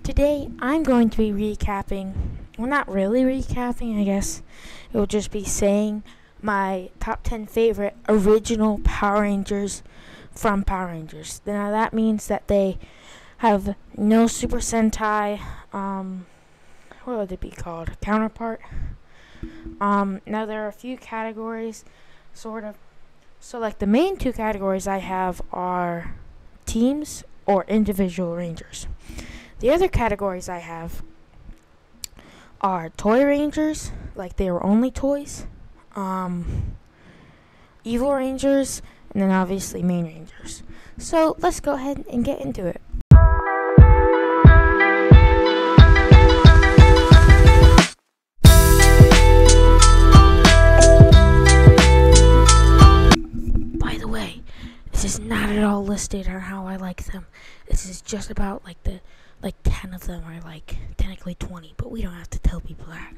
Today I'm going to be recapping, well, not really recapping, I guess. It will just be saying my top 10 favorite original Power Rangers from Power Rangers. Now that means that they have no Super Sentai, what would it be called? Counterpart. Now there are a few categories, sort of. So like the main two categories I have are teams or individual Rangers. The other categories I have are toy Rangers, like they were only toys, evil Rangers, and then obviously main Rangers. So let's go ahead and get into it. By the way, this is not at all listed on how I like them. This is just about like 10 of them are like technically 20, but we don't have to tell people that.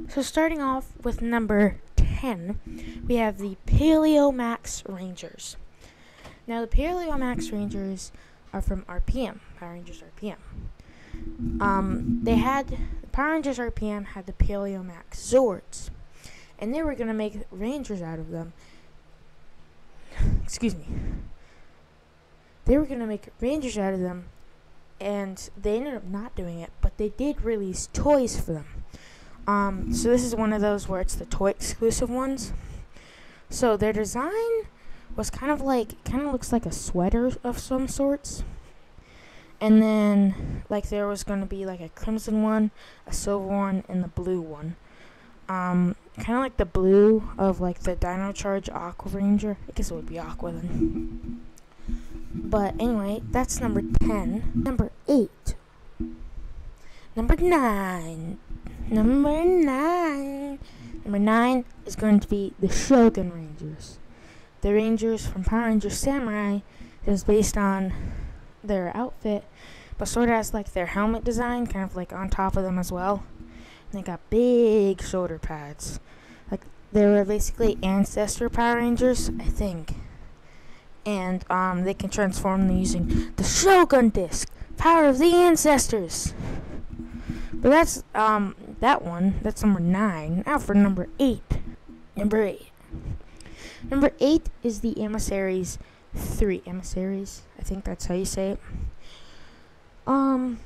So starting off with number 10, we have the Pleomax Rangers. Now the Pleomax Rangers are from RPM, Power Rangers RPM. Power Rangers RPM had the Pleomax Zords, and they were gonna make Rangers out of them. Excuse me. They were gonna make Rangers out of them, and they ended up not doing it, but they did release toys for them. So this is one of those where it's the toy exclusive ones. So their design was kind of looks like a sweater of some sorts. And then there was going to be like a crimson one, a silver one, and the blue one. Kind of like the blue of like the Dino Charge Aqua Ranger. I guess it would be Aqua then. But anyway, that's number 10. Number 8. Number 9. Number 9 is going to be the Shogun Rangers. The Rangers from Power Rangers Samurai is based on their outfit, but sort of has like their helmet design kind of like on top of them as well. And they got big shoulder pads. Like they were basically ancestor Power Rangers, I think. And they can transform them using the Shogun Disc, Power of the Ancestors. But that's that's number 9. Now for number 8. Number 8 is the Emissaries 3. Emissaries, I think that's how you say it. I'm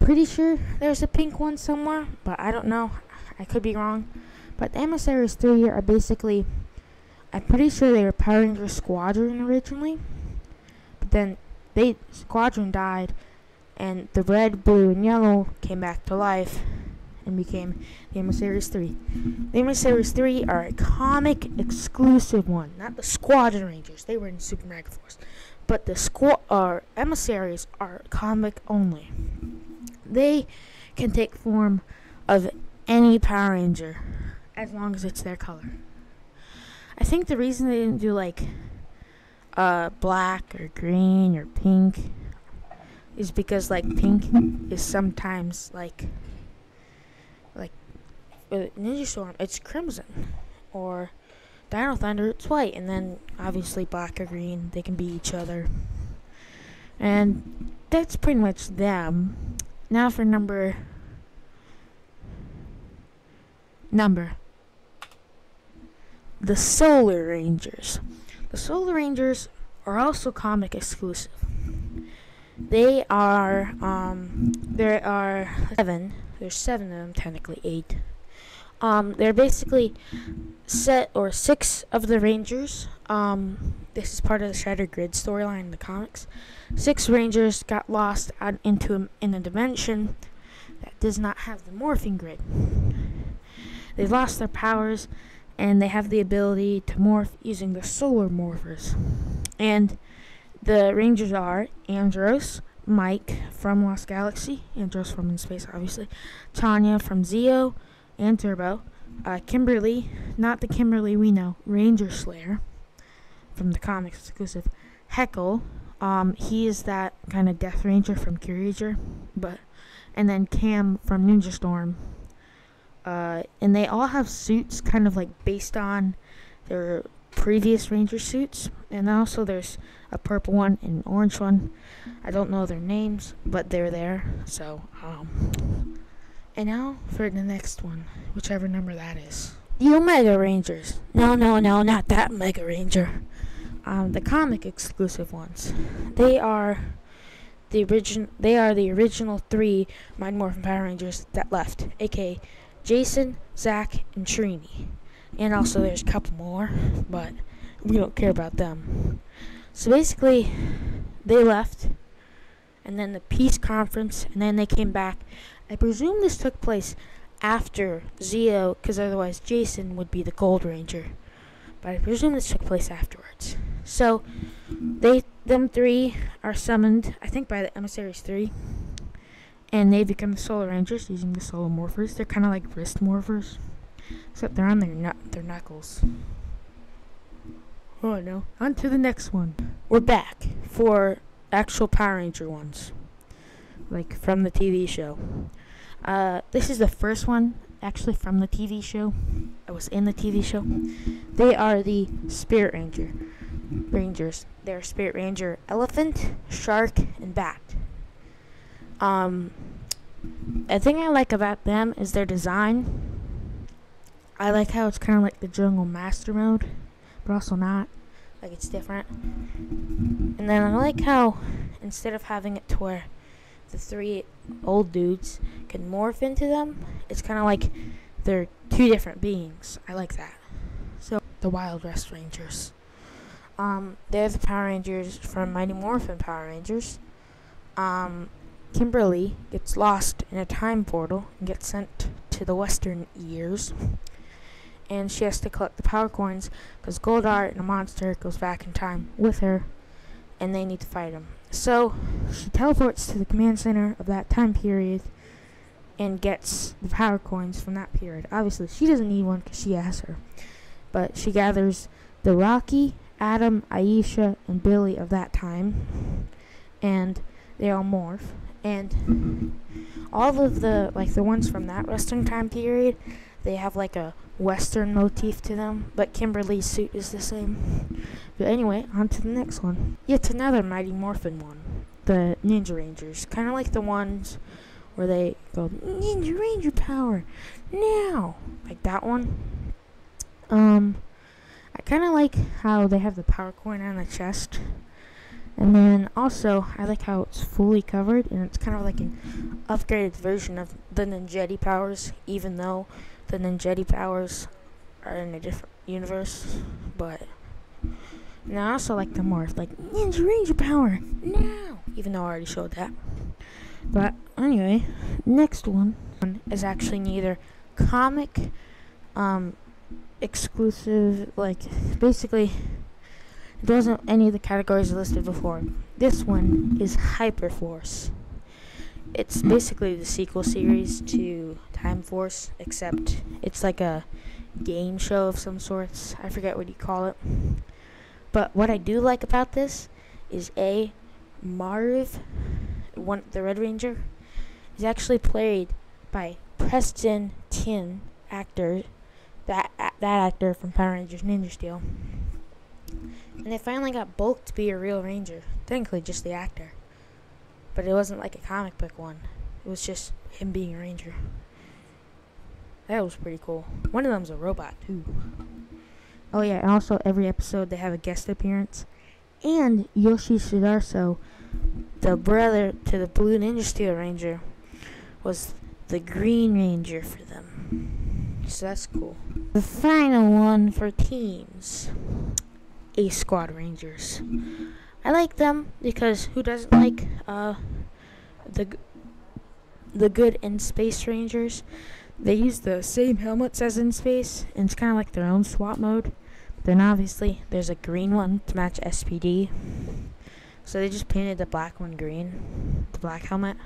pretty sure there's a pink one somewhere, but I don't know. I could be wrong. But the Emissaries 3 are basically, I'm pretty sure they were Power Ranger Squadron originally, but then Squadron died, and the red, blue, and yellow came back to life and became the Emissaries 3. The Emissaries 3 are a comic exclusive one, not the Squadron Rangers. They were in Super Mega Force, but the Emissaries are comic only. They can take form of any Power Ranger as long as it's their color. I think the reason they didn't do like black or green or pink is because like pink is sometimes like Ninja Storm, it's crimson, or Dino Thunder, it's white, and then obviously black or green, they can be each other. And that's pretty much them. Now for number the Solar Rangers. The Solar Rangers are also comic exclusive. They are, there are 7. There's 7 of them, technically 8. They're basically 6 of the Rangers. This is part of the Shattered Grid storyline in the comics. 6 Rangers got lost out in a dimension that does not have the morphing grid. They lost their powers, and they have the ability to morph using the solar morphers. And the Rangers are Andros, Mike from Lost Galaxy, Andros from In Space obviously, Tanya from Zeo and Turbo, Kimberly, not the Kimberly we know, Ranger Slayer from the comics exclusive, Heckle, he is that kind of Death Ranger from Kyurager, and then Cam from Ninja Storm. And they all have suits kind of like based on their previous Ranger suits, and also there's a purple one and an orange one. I don't know their names, but they're there. So, and now for the next one, whichever number that is. The Omega Rangers. No, not that Mega Ranger. The comic exclusive ones. They are the original 3 Mighty Morphin Power Rangers that left, aka Jason, Zach, and Trini. And also there's a couple more, but we don't care about them. So basically, they left, and then the peace conference, and then they came back. I presume this took place after Zeo, because otherwise Jason would be the Gold Ranger. But I presume this took place afterwards. So, them 3 are summoned, I think by the Emissaries 3. And they become the Solar Rangers using the Solar Morphers. They're kind of like wrist morphers, except they're on their knuckles. Oh no. On to the next one. We're back for actual Power Ranger ones, like from the TV show. This is the first one actually from the TV show. I was in the TV show. They are the Spirit Rangers. They're Spirit Ranger Elephant, Shark, and Bat. A thing I like about them is their design. I like how it's kind of like the Jungle Master mode, but also not. Like, it's different. And then I like how instead of having it to where the 3 old dudes can morph into them, it's kind of like they're 2 different beings. I like that. So, the Wild West Rangers. They're the Power Rangers from Mighty Morphin Power Rangers. Kimberly gets lost in a time portal and gets sent to the Western Years. And she has to collect the power coins because Goldar and a monster goes back in time with her, and they need to fight him. So she teleports to the command center of that time period and gets the power coins from that period. Obviously, she doesn't need one because she has her, but she gathers the Rocky, Adam, Aisha, and Billy of that time, and they all morph. And all of the ones from that Western time period, they have like a Western motif to them, but Kimberly's suit is the same. But anyway, on to the next one. Yet another Mighty Morphin one. The Ninja Rangers. Kind of like the ones where they go, Ninja Ranger power, now! Like that one. I kind of like how they have the power coin on the chest. And then also, I like how it's fully covered, and it's kind of like an upgraded version of the Nijetti powers, even though the Nijetti powers are in a different universe. But and I also like the morph, like Ninja Ranger power now, even though I already showed that. But anyway, next one is actually neither comic exclusive, like basically it wasn't any of the categories listed before. This one is Hyperforce. It's basically the sequel series to Time Force, except it's like a game show of some sorts. I forget what you call it. But what I do like about this is Marv, the Red Ranger, is actually played by Preston Tin, actor, that actor from Power Rangers Ninja Steel. And they finally got Bulk to be a real Ranger. Technically just the actor. But it wasn't like a comic book one. It was just him being a Ranger. That was pretty cool. One of them's a robot, too. Oh yeah, and also every episode they have a guest appearance. And Yoshi Sudarso, the brother to the Blue Ninja Steel Ranger, was the Green Ranger for them. So that's cool. The final one for teams. Ace Squad Rangers. I like them because who doesn't like the good in Space Rangers? They use the same helmets as in Space, and it's kind of like their own swap mode. Then obviously there's a green one to match SPD. So they just painted the black one green, the black helmet.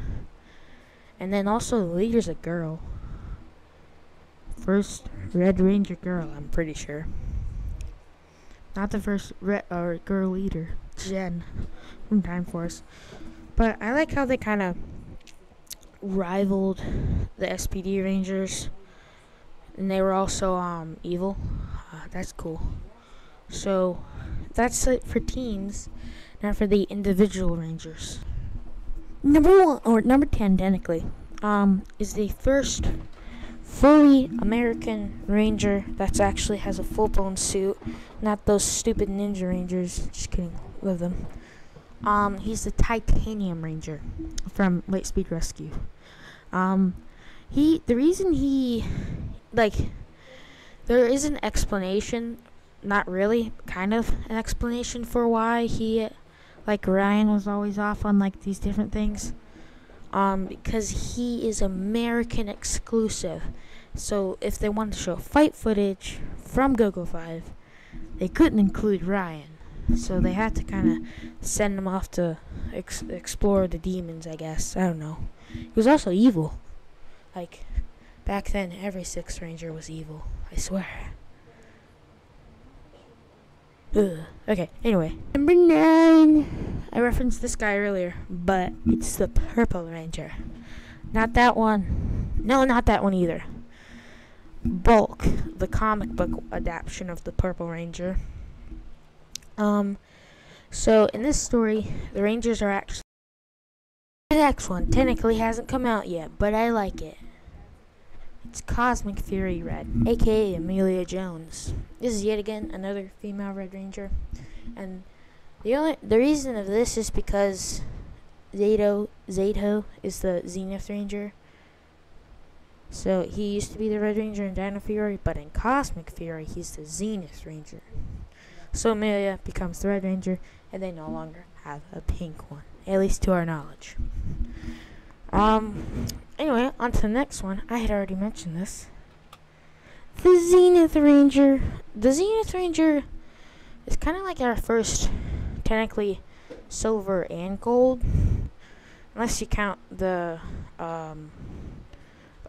And then also the leader's a girl. First Red Ranger girl, I'm pretty sure. Not the first girl leader, Jen, from Time Force. But I like how they kind of rivaled the SPD Rangers. And they were also evil. That's cool. So that's it for teams. Now for the individual Rangers. Number 1, or number 10 technically, is the first fully American Ranger that actually has a full-blown suit, not those stupid Ninja Rangers. Just kidding, love them. He's the Titanium Ranger from Lightspeed Rescue. The reason he, there is an explanation, not really, kind of an explanation for why he, Ryan was always off on, these different things. Because he is American exclusive. So if they wanted to show fight footage from GoGo 5, they couldn't include Ryan. So they had to kind of send him off to explore the demons, I guess. I don't know. He was also evil. Back then, every 6th Ranger was evil. I swear. Ugh. Okay, anyway. Number 9. I referenced this guy earlier, but it's the Purple Ranger. Not that one. No, not that one either. Bulk, the comic book adaptation of the Purple Ranger. So in this story, the Rangers are actually... The next one technically hasn't come out yet, but I like it. It's Cosmic Fury Red, aka Amelia Jones. This is yet again another female Red Ranger, and the reason of this is because Zato is the Zenith Ranger. So he used to be the Red Ranger in Dino Fury, but in Cosmic Fury he's the Zenith Ranger. So Amelia becomes the Red Ranger, and they no longer have a pink one, at least to our knowledge. Anyway, on to the next one. I had already mentioned this. The Zenith Ranger. The Zenith Ranger is kind of like our first, technically, silver and gold. Unless you count the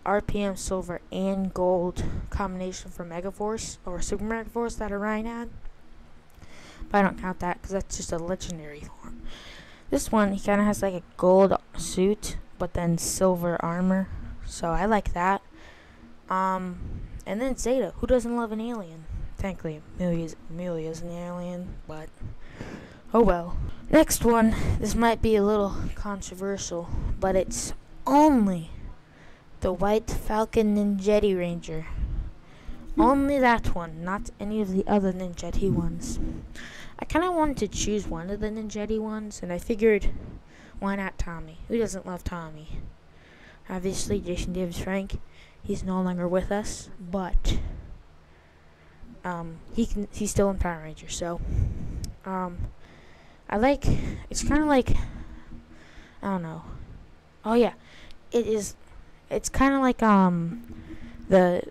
RPM silver and gold combination for Megaforce, or Super Megaforce that Orion had. But I don't count that because that's just a legendary form. This one, he kind of has a gold suit, but then silver armor. So I like that. And then Zeta. Who doesn't love an alien? Technically, Amelia's an alien, but oh well. Next one, this might be a little controversial, but it's only the White Falcon Nijetti Ranger. Only that one, not any of the other Nijetti ones. I kind of wanted to choose one of the Nijetti ones, and I figured, why not Tommy? Who doesn't love Tommy? Obviously, Jason Davis Frank, he's no longer with us, but he's still in Power Rangers. So, it's kind of like, I don't know. Oh yeah, it's kind of like the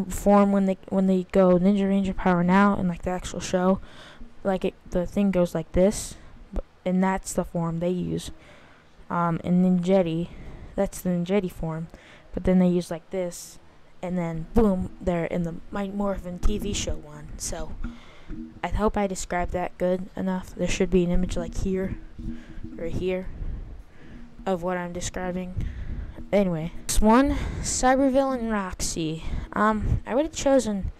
form when they go Ninja Ranger Power Now in the actual show. The thing goes like this, and that's the form they use. In Nijetti, that's the Nijetti form, but then they use this, and then boom, they're in the Mighty Morphin TV show one. So I hope I described that good enough. There should be an image here or here of what I'm describing. Anyway, this one, Cybervillan Roxy. I would have chosen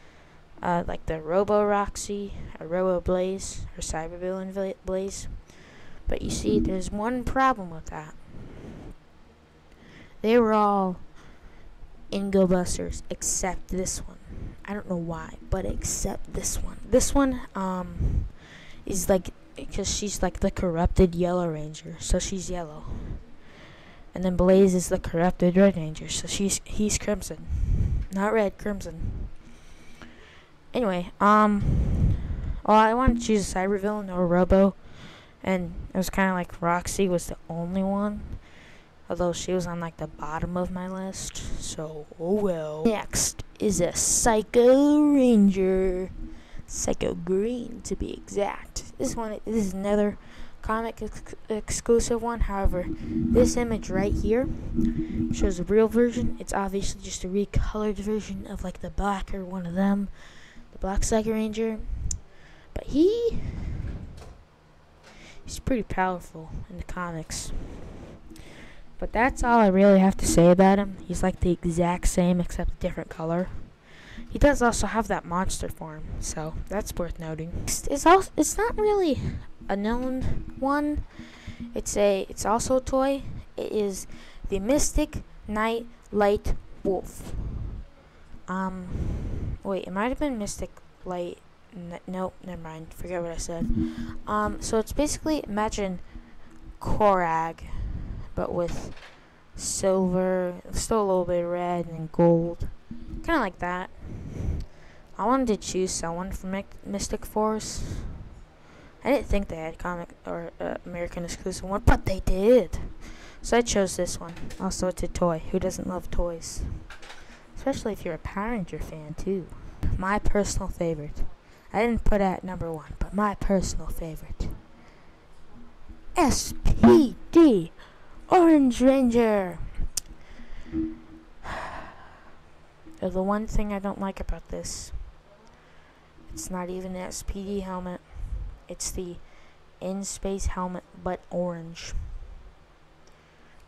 the Robo Roxy, or Robo Blaze, or Cybervillan Blaze. But you see, there's one problem with that. They were all Ingo Busters, except this one. I don't know why, but except this one. This one, is because she's the corrupted Yellow Ranger, so she's yellow. And then Blaze is the corrupted Red Ranger, so he's crimson. Not red, crimson. Anyway, well, I wanted to choose a Cybervillan or Robo, and it was kind of Roxy was the only one, although she was on the bottom of my list, so oh well. Next is a Psycho Ranger, Psycho Green to be exact. This is another comic exclusive one. However, this image right here shows a real version. It's obviously just a recolored version of the blacker one of them, the Black Psycho Ranger. But he's pretty powerful in the comics. But that's all I really have to say about him. He's the exact same except a different color. he does also have that monster form, so that's worth noting. It's not really a known one. It's also a toy. It is the Mystic Knight Light Wolf. Wait, it might have been Mystic Light. Nope, never mind. Forget what I said. So it's basically, imagine Korag, but with silver, still a little bit of red and gold, kind of like that. I wanted to choose someone from Mystic Force. I didn't think they had comic or American exclusive one, but they did. So I chose this one. Also, it's a toy. Who doesn't love toys? Especially if you're a Power Ranger fan too. My personal favorite. I didn't put it at number 1, but my personal favorite. SPD Orange Ranger. The one thing I don't like about this, it's not even an SPD helmet. It's the in-space helmet, but orange.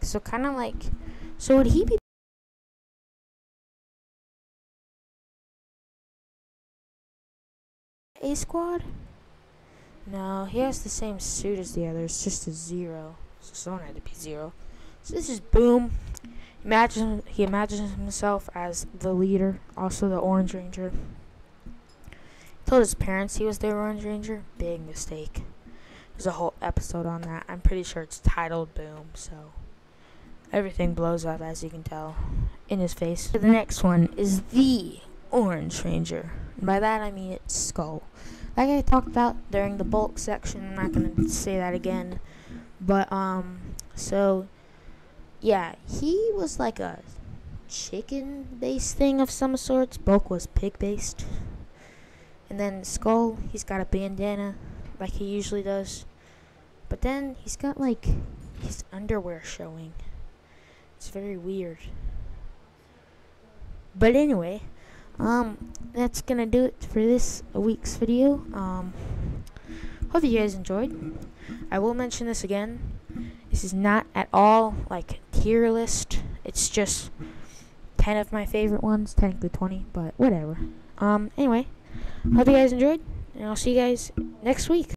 So kind of like, so would he be A squad? No, he has the same suit as the others, just a 0. So someone had to be 0. So this is Boom. He imagines himself as the leader, also the Orange Ranger. He told his parents he was the Orange Ranger. Big mistake. There's a whole episode on that. I'm pretty sure it's titled Boom, so everything blows up, as you can tell, in his face. The next one is the Orange Ranger. And by that I mean it's Skull. Like I talked about during the bulk section, I'm not going to say that again. But, so, yeah, he was like a chicken-based thing of some sorts. Bulk was pig-based. And then Skull, he's got a bandana, like he usually does. But then he's got, like, his underwear showing. It's very weird. But anyway, that's gonna do it for this week's video. Hope you guys enjoyed. I will mention this again. This is not at all like tier list. It's just 10 of my favorite ones, technically 20, but whatever. Anyway, hope you guys enjoyed, and I'll see you guys next week.